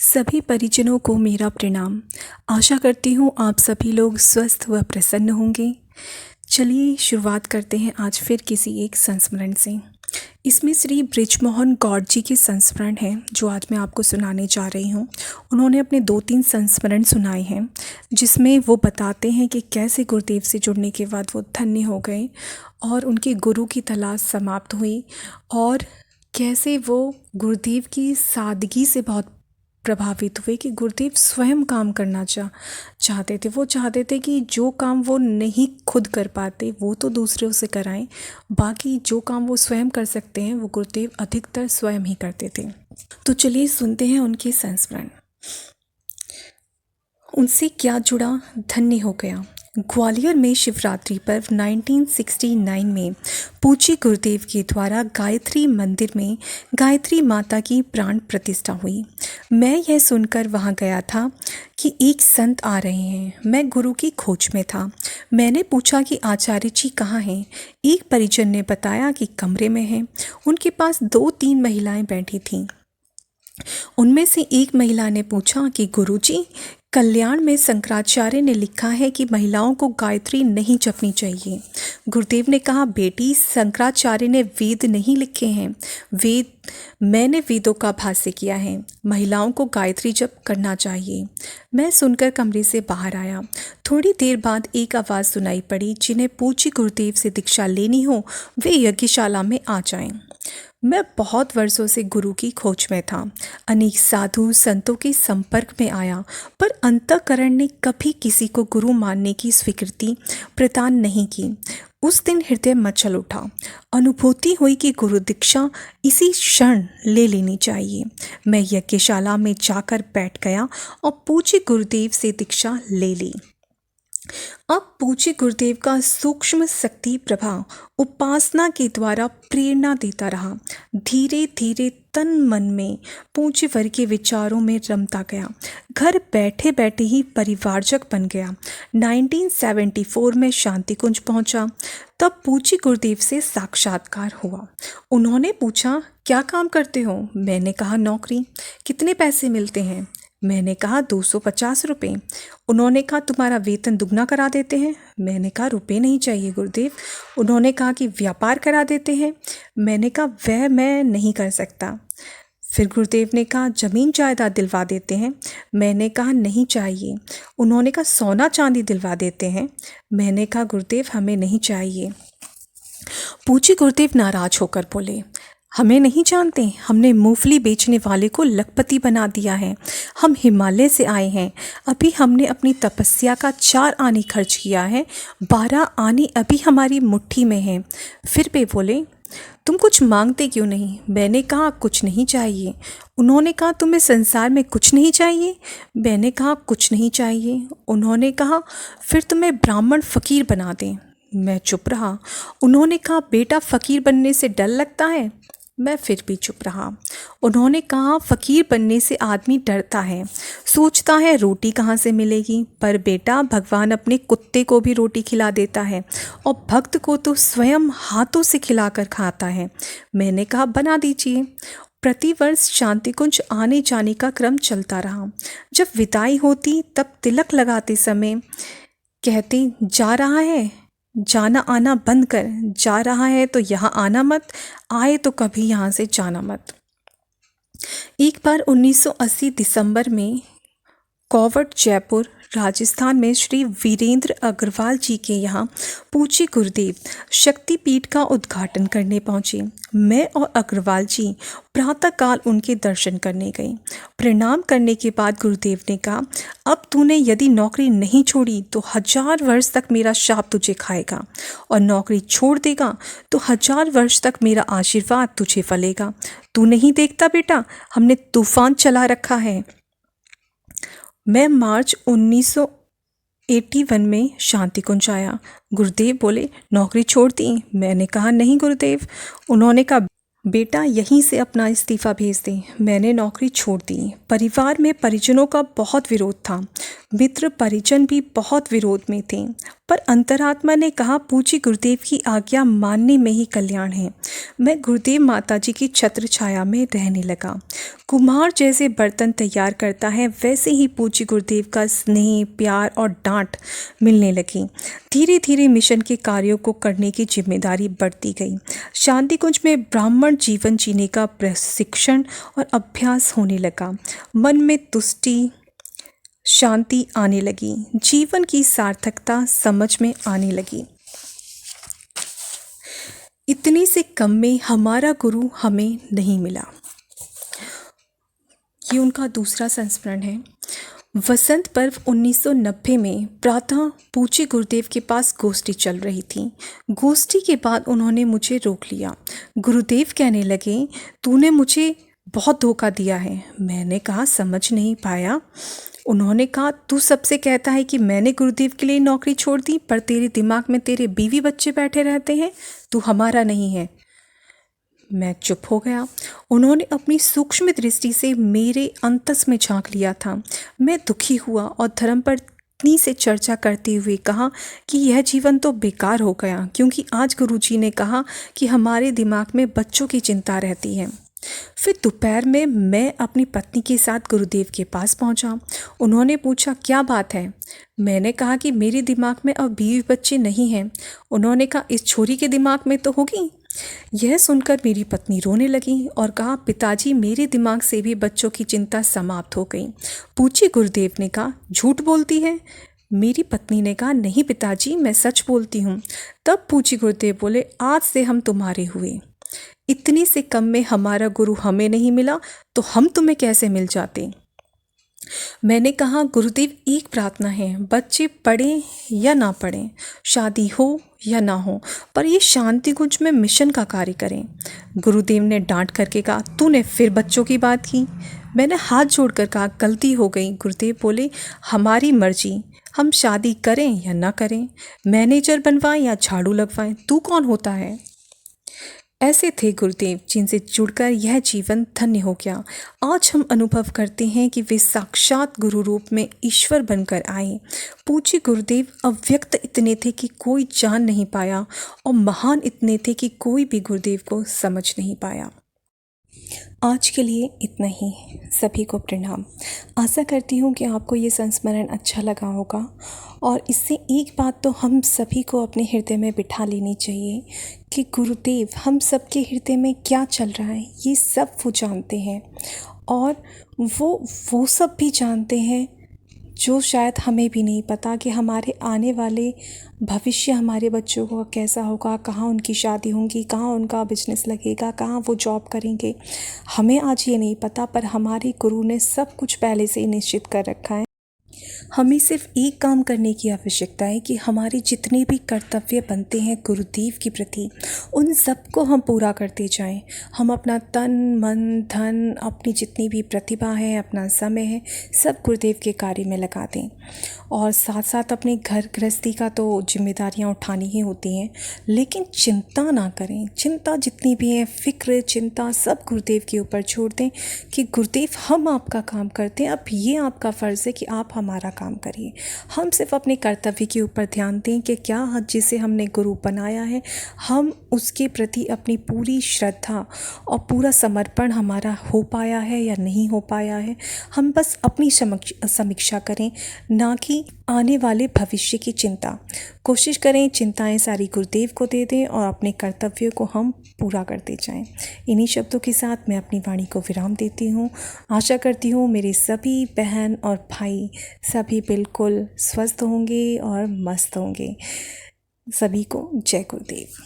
सभी परिजनों को मेरा प्रणाम। आशा करती हूँ आप सभी लोग स्वस्थ व प्रसन्न होंगे। चलिए शुरुआत करते हैं आज फिर किसी एक संस्मरण से। इसमें श्री बृजमोहन गौड़ जी के संस्मरण हैं जो आज मैं आपको सुनाने जा रही हूँ। उन्होंने अपने 2-3 संस्मरण सुनाए हैं जिसमें वो बताते हैं कि कैसे गुरुदेव से जुड़ने के बाद वो धन्य हो गए और उनके गुरु की तलाश समाप्त हुई और कैसे वो गुरुदेव की सादगी से बहुत प्रभावित हुए कि गुरुदेव स्वयं काम करना चाहते थे। वो चाहते थे कि जो काम वो नहीं खुद कर पाते वो तो दूसरों से कराएं, बाकी जो काम वो स्वयं कर सकते हैं वो गुरुदेव अधिकतर स्वयं ही करते थे। तो चलिए सुनते हैं उनके संस्मरण। उनसे क्या जुड़ा, धन्य हो गया। ग्वालियर में शिवरात्रि पर्व 1969 में पूज्य गुरुदेव के द्वारा गायत्री मंदिर में गायत्री माता की प्राण प्रतिष्ठा हुई। मैं यह सुनकर वहां गया था कि एक संत आ रहे हैं। मैं गुरु की खोज में था। मैंने पूछा कि आचार्य जी कहाँ हैं। एक परिजन ने बताया कि कमरे में हैं। उनके पास 2-3 महिलाएं बैठी थीं। उनमें से एक महिला ने पूछा कि गुरुजी, कल्याण में शंकराचार्य ने लिखा है कि महिलाओं को गायत्री नहीं जपनी चाहिए। गुरुदेव ने कहा, बेटी, शंकराचार्य ने वेद नहीं लिखे हैं। मैंने वेदों का भाष्य किया है। महिलाओं को गायत्री जप करना चाहिए। मैं सुनकर कमरे से बाहर आया। थोड़ी देर बाद एक आवाज़ सुनाई पड़ी, जिन्हें पूज्य गुरुदेव से दीक्षा लेनी हो वे यज्ञशाला में आ जाएं। मैं बहुत वर्षों से गुरु की खोज में था। अनेक साधु संतों के संपर्क में आया, पर अंतःकरण ने कभी किसी को गुरु मानने की स्वीकृति प्रदान नहीं की। उस दिन हृदय मचल उठा। अनुभूति हुई कि गुरु दीक्षा इसी क्षण ले लेनी चाहिए। मैं यज्ञशाला में जाकर बैठ गया और पूज्य गुरुदेव से दीक्षा ले ली। अब पूज्य गुरुदेव का सूक्ष्म शक्ति प्रभाव उपासना के द्वारा प्रेरणा देता रहा। धीरे धीरे तन मन में पूज्य वर के विचारों में रमता गया। घर बैठे बैठे ही परिवारजक बन गया। 1974 में शांति कुंज पहुंचा। तब पूज्य गुरुदेव से साक्षात्कार हुआ। उन्होंने पूछा, क्या काम करते हो? मैंने कहा, नौकरी। कितने पैसे मिलते हैं? मैंने कहा, 250 रुपये। उन्होंने कहा, तुम्हारा वेतन दुगना करा देते हैं। मैंने कहा, रुपये नहीं चाहिए गुरुदेव। उन्होंने कहा कि व्यापार करा देते हैं। मैंने कहा, वह मैं नहीं कर सकता। फिर गुरुदेव ने कहा, ज़मीन जायदाद दिलवा देते हैं। मैंने कहा, नहीं चाहिए। उन्होंने कहा, सोना चांदी दिलवा देते हैं। मैंने कहा, गुरुदेव हमें नहीं चाहिए। पूज्य गुरुदेव नाराज होकर बोले, हमें नहीं जानते? हमने मूंगफली बेचने वाले को लखपति बना दिया है। हम हिमालय से आए हैं। अभी हमने अपनी तपस्या का 4 आने खर्च किया है। 12 आने अभी हमारी मुट्ठी में हैं। फिर वे बोले, तुम कुछ मांगते क्यों नहीं? मैंने कहा, कुछ नहीं चाहिए। उन्होंने कहा, तुम्हें संसार में कुछ नहीं चाहिए? मैंने कहा, कुछ नहीं चाहिए। उन्होंने कहा, फिर तुम्हें ब्राह्मण फ़कीर बना दें। मैं चुप रहा। उन्होंने कहा, बेटा, फ़कीर बनने से डर लगता है। मैं फिर भी चुप रहा। उन्होंने कहा, फ़कीर बनने से आदमी डरता है, सोचता है रोटी कहाँ से मिलेगी। पर बेटा, भगवान अपने कुत्ते को भी रोटी खिला देता है और भक्त को तो स्वयं हाथों से खिलाकर खाता है। मैंने कहा, बना दीजिए। प्रतिवर्ष शांति कुंज आने जाने का क्रम चलता रहा। जब विदाई होती तब तिलक लगाते समय कहते, जा रहा है, जाना आना बंद कर। जा रहा है तो यहाँ आना मत, आए तो कभी यहाँ से जाना मत। एक बार 1980 दिसंबर में कोवट, जयपुर, राजस्थान में श्री वीरेंद्र अग्रवाल जी के यहाँ पूज्य गुरुदेव शक्तिपीठ का उद्घाटन करने पहुँचे। मैं और अग्रवाल जी प्रातःकाल उनके दर्शन करने गए। प्रणाम करने के बाद गुरुदेव ने कहा, अब तूने यदि नौकरी नहीं छोड़ी तो 1000 वर्ष तक मेरा शाप तुझे खाएगा, और नौकरी छोड़ देगा तो 1000 वर्ष तक मेरा आशीर्वाद तुझे फलेगा। तू नहीं देखता बेटा, हमने तूफान चला रखा है। मैं मार्च 1981 में शांति कुंज आया। गुरुदेव बोले, नौकरी छोड़ दी? मैंने कहा, नहीं गुरुदेव। उन्होंने कहा, बेटा, यहीं से अपना इस्तीफ़ा भेज दें। मैंने नौकरी छोड़ दी। परिवार में परिजनों का बहुत विरोध था। मित्र परिजन भी बहुत विरोध में थे, पर अंतरात्मा ने कहा पूज्य गुरुदेव की आज्ञा मानने में ही कल्याण है। मैं गुरुदेव माता जी की छत्र छाया में रहने लगा। कुम्हार जैसे बर्तन तैयार करता है वैसे ही पूज्य गुरुदेव का स्नेह, प्यार और डांट मिलने लगी। धीरे धीरे मिशन के कार्यों को करने की जिम्मेदारी बढ़ती गई। शांति कुंज में ब्राह्मण जीवन जीने का प्रशिक्षण और अभ्यास होने लगा। मन में तुष्टि, शांति आने लगी। जीवन की सार्थकता समझ में आने लगी। इतने से कम में हमारा गुरु हमें नहीं मिला। ये उनका दूसरा संस्मरण है। वसंत पर्व 1990 में प्रातः पूज्य गुरुदेव के पास गोष्ठी चल रही थी। गोष्ठी के बाद उन्होंने मुझे रोक लिया। गुरुदेव कहने लगे, तूने मुझे बहुत धोखा दिया है। मैंने कहा, समझ नहीं पाया। उन्होंने कहा, तू सबसे कहता है कि मैंने गुरुदेव के लिए नौकरी छोड़ दी, पर तेरे दिमाग में तेरे बीवी बच्चे बैठे रहते हैं, तू हमारा नहीं है। मैं चुप हो गया। उन्होंने अपनी सूक्ष्म दृष्टि से मेरे अंतस में झांक लिया था। मैं दुखी हुआ और धर्मपत्नी से चर्चा करते हुए कहा कि यह जीवन तो बेकार हो गया, क्योंकि आज गुरुजी ने कहा कि हमारे दिमाग में बच्चों की चिंता रहती है। फिर दोपहर में मैं अपनी पत्नी के साथ गुरुदेव के पास पहुंचा। उन्होंने पूछा, क्या बात है? मैंने कहा कि मेरे दिमाग में अब बीवी बच्चे नहीं हैं। उन्होंने कहा, इस छोरी के दिमाग में तो होगी। यह सुनकर मेरी पत्नी रोने लगी और कहा, पिताजी, मेरे दिमाग से भी बच्चों की चिंता समाप्त हो गई। पूज्य गुरुदेव ने कहा, झूठ बोलती है? मेरी पत्नी ने कहा, नहीं पिताजी, मैं सच बोलती हूँ। तब पूज्य गुरुदेव बोले, आज से हम तुम्हारे हुए। इतने से कम में हमारा गुरु हमें नहीं मिला तो हम तुम्हें कैसे मिल जाते? मैंने कहा, गुरुदेव, एक प्रार्थना है, बच्चे पढ़ें या ना पढ़ें, शादी हो या ना हो, पर ये शांति कुंज में मिशन का कार्य करें। गुरुदेव ने डांट करके कहा, तूने फिर बच्चों की बात की। मैंने हाथ जोड़कर कहा, गलती हो गई। गुरुदेव बोले, हमारी मर्जी, हम शादी करें या ना करें, मैनेजर बनवाएं या झाड़ू लगवाएं, तू कौन होता है? ऐसे थे गुरुदेव, जिनसे जुड़कर यह जीवन धन्य हो गया। आज हम अनुभव करते हैं कि वे साक्षात गुरु रूप में ईश्वर बनकर आए। पूज्य गुरुदेव अव्यक्त इतने थे कि कोई जान नहीं पाया और महान इतने थे कि कोई भी गुरुदेव को समझ नहीं पाया। आज के लिए इतना ही। सभी को प्रणाम। आशा करती हूँ कि आपको ये संस्मरण अच्छा लगा होगा और इससे एक बात तो हम सभी को अपने हृदय में बिठा लेनी चाहिए कि गुरुदेव हम सबके हृदय में क्या चल रहा है ये सब वो जानते हैं और वो सब भी जानते हैं जो शायद हमें भी नहीं पता कि हमारे आने वाले भविष्य हमारे बच्चों का कैसा होगा, कहाँ उनकी शादी होगी, कहाँ उनका बिजनेस लगेगा, कहाँ वो जॉब करेंगे। हमें आज ये नहीं पता, पर हमारे गुरु ने सब कुछ पहले से ही निश्चित कर रखा है। हमें सिर्फ एक काम करने की आवश्यकता है कि हमारे जितने भी कर्तव्य बनते हैं गुरुदेव के प्रति, उन सबको हम पूरा करते जाएं। हम अपना तन मन धन, अपनी जितनी भी प्रतिभा है, अपना समय है, सब गुरुदेव के कार्य में लगा दें और साथ साथ अपने घर गृहस्थी का तो जिम्मेदारियां उठानी ही होती हैं, लेकिन चिंता ना करें। चिंता जितनी भी है, फिक्र चिंता सब गुरुदेव के ऊपर छोड़ दें कि गुरुदेव हम आपका काम करते हैं, अब ये आपका फ़र्ज़ है कि आप हमारा काम करिए। हम सिर्फ अपने कर्तव्य के ऊपर ध्यान दें कि क्या जिसे हमने गुरु बनाया है हम उसके प्रति अपनी पूरी श्रद्धा और पूरा समर्पण हमारा हो पाया है या नहीं हो पाया है। हम बस अपनी समीक्षा करें, ना कि आने वाले भविष्य की चिंता। कोशिश करें चिंताएं सारी गुरुदेव को दे दें और अपने कर्तव्यों को हम पूरा करते जाएं। इन्हीं शब्दों के साथ मैं अपनी वाणी को विराम देती हूँ। आशा करती हूँ मेरे सभी बहन और भाई सभी बिल्कुल स्वस्थ होंगे और मस्त होंगे। सभी को जय गुरुदेव।